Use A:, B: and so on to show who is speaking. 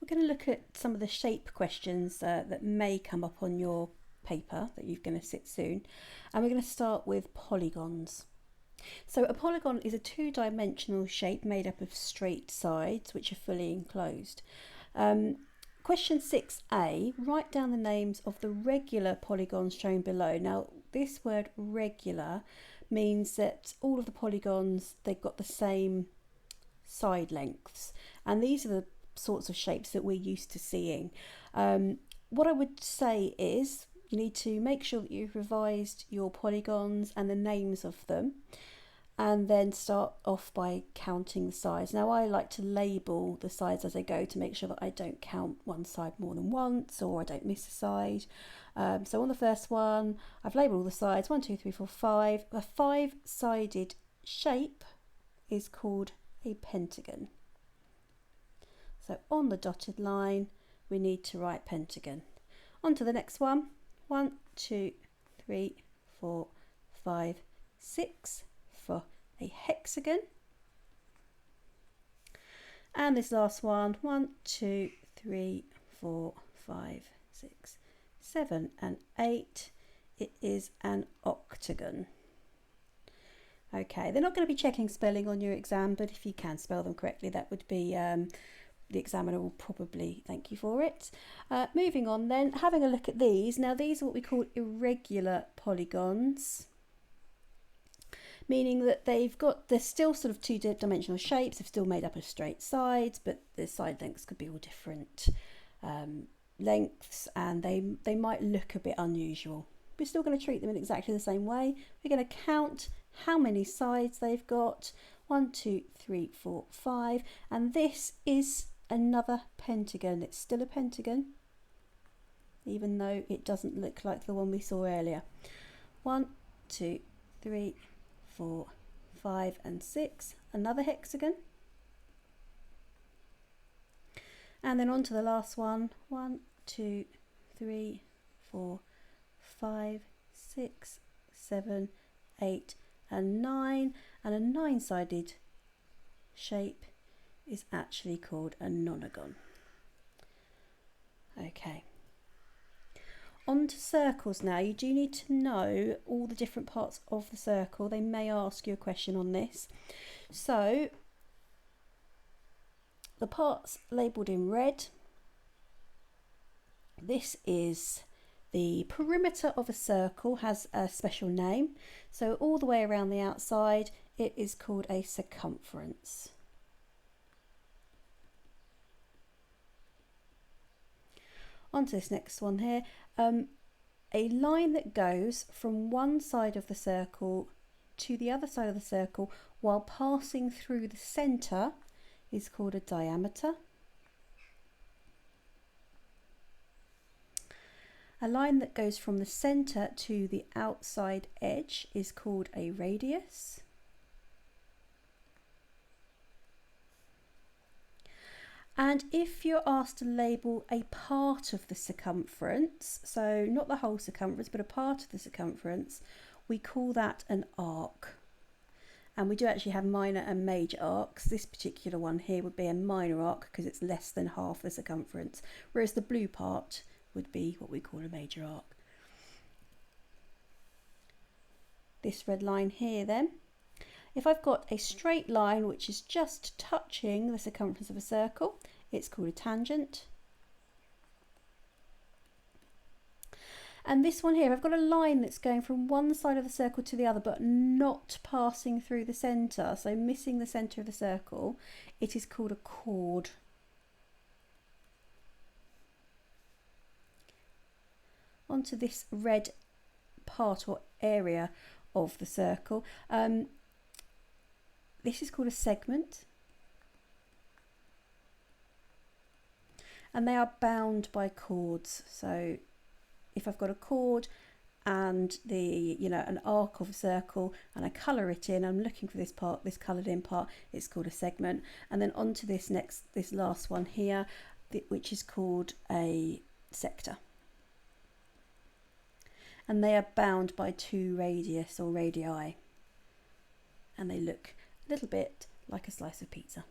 A: we're going to look at some of the shape questions that may come up on your paper that you're going to sit soon. And we're going to start with polygons. So a polygon is a two-dimensional shape made up of straight sides which are fully enclosed. Question 6a, write down the names of the regular polygons shown below. Now this word regular means that all of the polygons, they've got the same side lengths, and these are the sorts of shapes that we're used to seeing. What I would say is you need to make sure that you've revised your polygons and the names of them, and then start off by counting the sides. Now I like to label the sides as I go to make sure that I don't count one side more than once, or I don't miss a side. So on the first one, I've labelled all the sides, 1, 2, 3, 4, 5. A 5-sided shape is called a pentagon. So on the dotted line, we need to write pentagon. On to the next one, 1, 2, 3, 4, 5, 6 for a hexagon. And this last one, 1, 2, 3, 4, 5, 6, 7 and 8, it is an octagon. Okay, they're not going to be checking spelling on your exam, but if you can spell them correctly, that would be, the examiner will probably thank you for it. Moving on then, having a look at these. Now these are what we call irregular polygons, meaning that they're still sort of two-dimensional shapes. They're still made up of straight sides, but the side lengths could be all different lengths, and they might look a bit unusual. We're still going to treat them in exactly the same way. We're going to count how many sides they've got. 1, 2, 3, 4, 5, and this is another pentagon. It's still a pentagon, even though it doesn't look like the one we saw earlier. 1, 2, 3, 4, 5 and 6, another hexagon. And then on to the last one, 1, 2, 3, 4, 5, 6, 7, 8 and 9, and a 9-sided shape is actually called a nonagon. Okay. On to circles now. You do need to know all the different parts of the circle. They may ask you a question on this. So the parts labelled in red, this is the perimeter of a circle, has a special name. So all the way around the outside, it is called a circumference. On to this next one here. A line that goes from one side of the circle to the other side of the circle while passing through the centre is called a diameter. A line that goes from the centre to the outside edge is called a radius. And if you're asked to label a part of the circumference, so not the whole circumference, but a part of the circumference, we call that an arc. And we do actually have minor and major arcs. This particular one here would be a minor arc because it's less than half the circumference, whereas the blue part would be what we call a major arc. This red line here then, if I've got a straight line which is just touching the circumference of a circle, it's called a tangent. And this one here, I've got a line that's going from one side of the circle to the other, but not passing through the centre, so missing the centre of the circle, it is called a chord. Onto this red part or area of the circle. This is called a segment, and they are bound by chords. So if I've got a chord and an arc of a circle, and I colour it in, I'm looking for this part, this coloured in part, it's called a segment. And then onto this last one here, which is called a sector. And they are bound by two radius or radii, and they look a little bit like a slice of pizza.